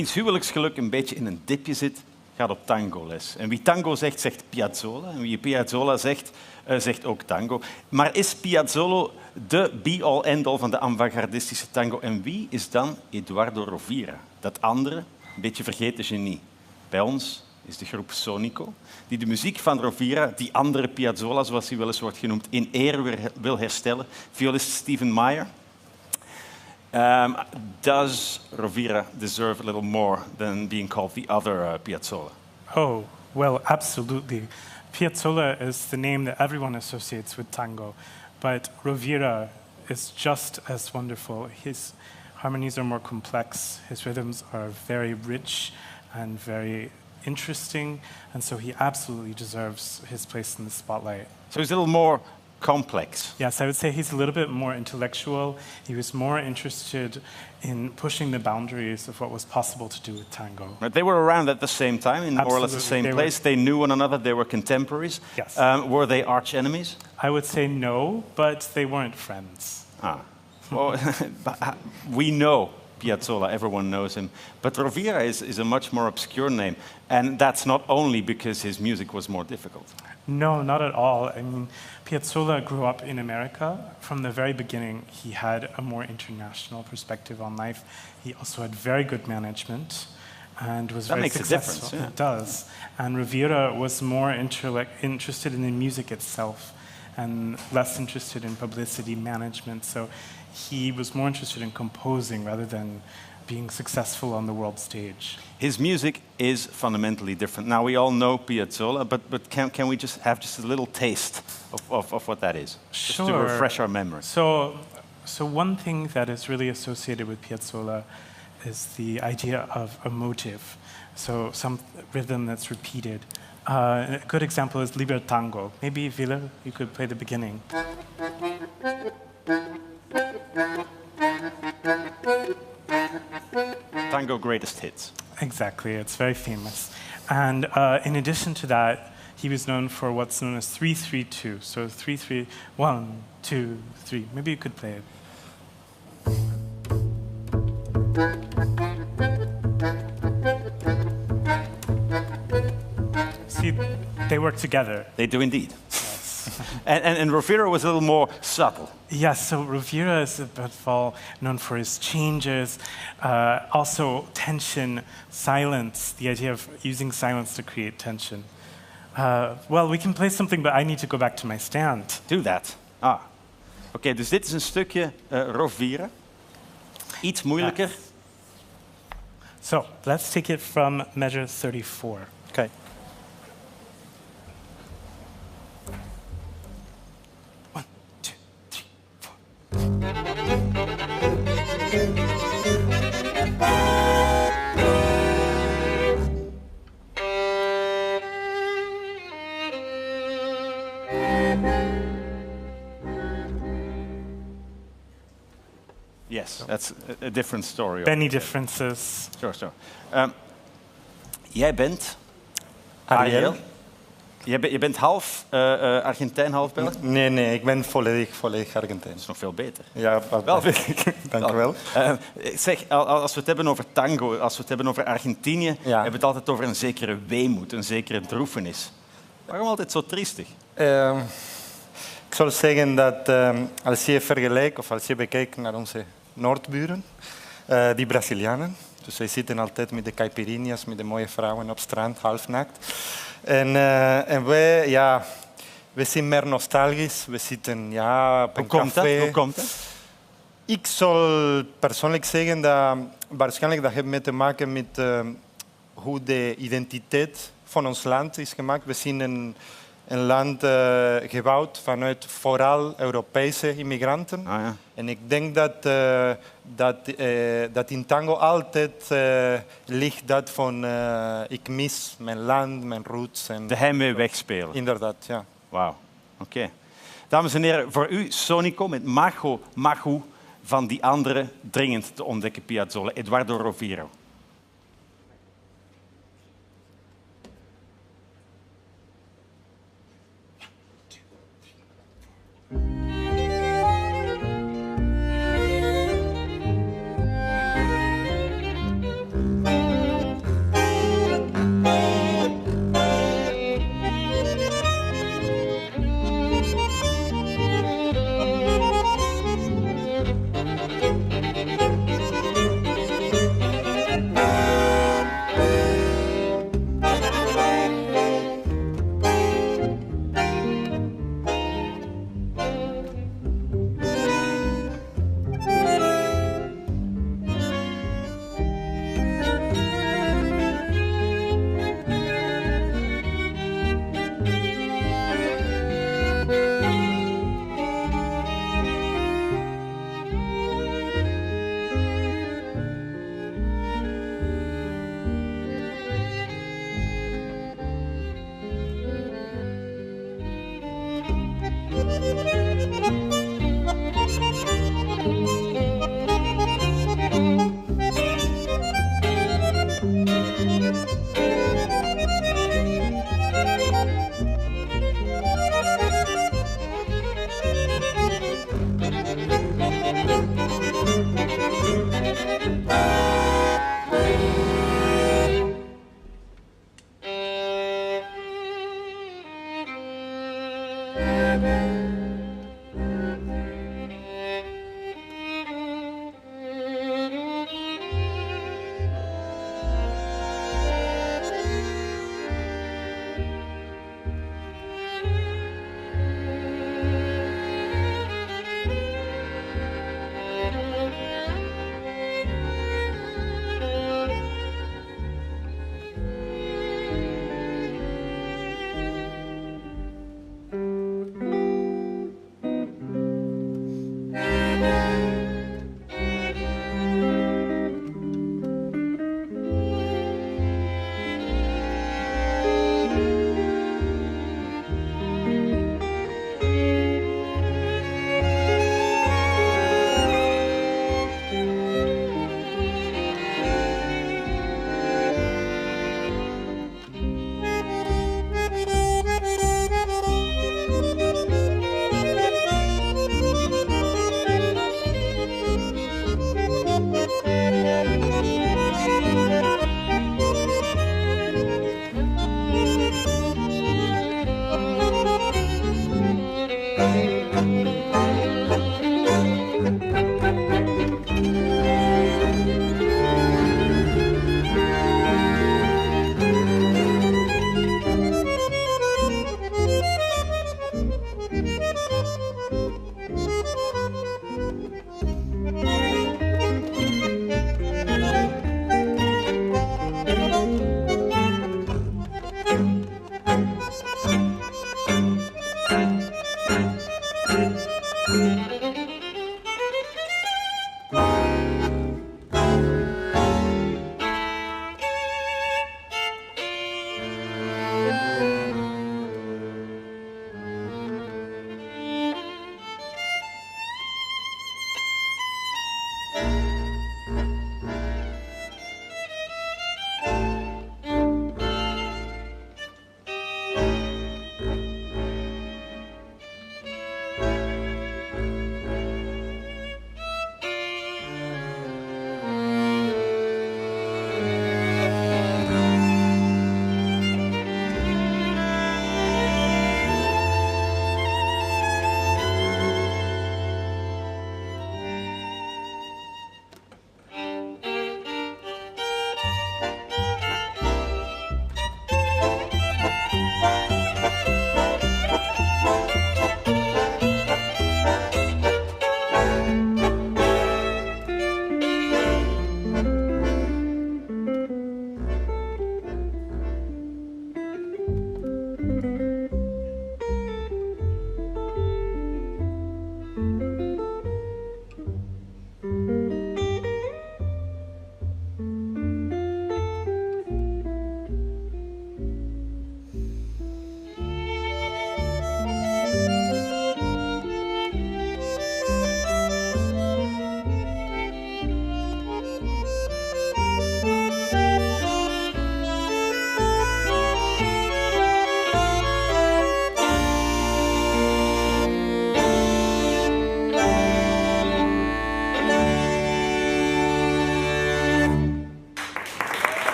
Wiens huwelijksgeluk een beetje in een dipje zit, gaat op tangoles. En wie tango zegt, zegt Piazzolla. En wie Piazzolla zegt, zegt ook tango. Maar is Piazzolla de be-all, end-all van de avant-gardistische tango? En wie is dan Eduardo Rovira? Dat andere, een beetje vergeten genie. Bij ons is de groep SONICO, die de muziek van Rovira, die andere Piazzolla, zoals hij wel eens wordt genoemd, in ere wil herstellen. Violist Steven MEYER. Does Rovira deserve a little more than being called the other Piazzolla? Oh, well, absolutely. Piazzolla is the name that everyone associates with tango, but Rovira is just as wonderful. His harmonies are more complex, his rhythms are very rich and very interesting, and so he absolutely deserves his place in the spotlight. So he's a little more complex. Yes, I would say he's a little bit more intellectual. He was more interested in pushing the boundaries of what was possible to do with tango. Right, they were around at the same time, in more or less the same place. They knew one another, they were contemporaries. Yes. Were they arch enemies? I would say no, but they weren't friends. Well, we know Piazzolla, everyone knows him. But Rovira is a much more obscure name. And that's not only because his music was more difficult. No, not at all. I mean, Piazzolla grew up in America. From the very beginning, he had a more international perspective on life. He also had very good management and was very successful. That makes a difference, yeah. It does. And Rovira was more interested in the music itself and less interested in publicity management. So he was more interested in composing rather than being successful on the world stage. His music is fundamentally different. Now, we all know Piazzolla, but can we just have just a little taste of what that is? Sure. Just to refresh our memory. So one thing that is really associated with Piazzolla is the idea of a motive. So some rhythm that's repeated. A good example is Liber Tango. Maybe, VILLE, you could play the beginning. Tango greatest hits. Exactly, it's very famous. And in addition to that, he was known for what's known as 3-3-2. So 3-3, 1, 2, 3. Maybe you could play it. See, they work together. They do indeed. And Rovira was a little more subtle. Yes, so Rovira is above all known for his changes, also tension, silence, the idea of using silence to create tension. Well, we can play something, but I need to go back to my stand. Do that. Oké, dus dit is een stukje Rovira. Iets moeilijker. Yes. So, let's take it from measure 34. Okay. Yes, that's a different story. Many differences. Sure. Jij bent Ariel. Je bent half Argentijn, half Belg? Nee, ik ben volledig Argentijn. Dat is nog veel beter. Ja, wel vind ik. Dank u wel. Zeg, als we het hebben over tango, als we het hebben over Argentinië, hebben we het altijd over een zekere weemoed, een zekere droefenis. Waarom altijd zo triestig? Ik zou zeggen dat als je vergelijkt of als je bekijkt naar onze Noordburen, die Brazilianen, dus zij zitten altijd met de caipirinhas, met de mooie vrouwen op strand, halfnaakt. En wij zijn meer nostalgisch. We zitten op een café. Hoe komt dat? Ik zal persoonlijk zeggen dat waarschijnlijk dat heeft mee te maken met hoe de identiteit van ons land is gemaakt. We zijn een land gebouwd vanuit vooral Europese immigranten. Ja. En ik denk dat in tango altijd ligt dat van ik mis mijn land, mijn roots. En de heimwee wegspelen. Inderdaad, ja. Wauw, oké. Dames en heren, voor u SONICO met Mago, van die andere dringend te ontdekken Piazzolla, Eduardo Rovira.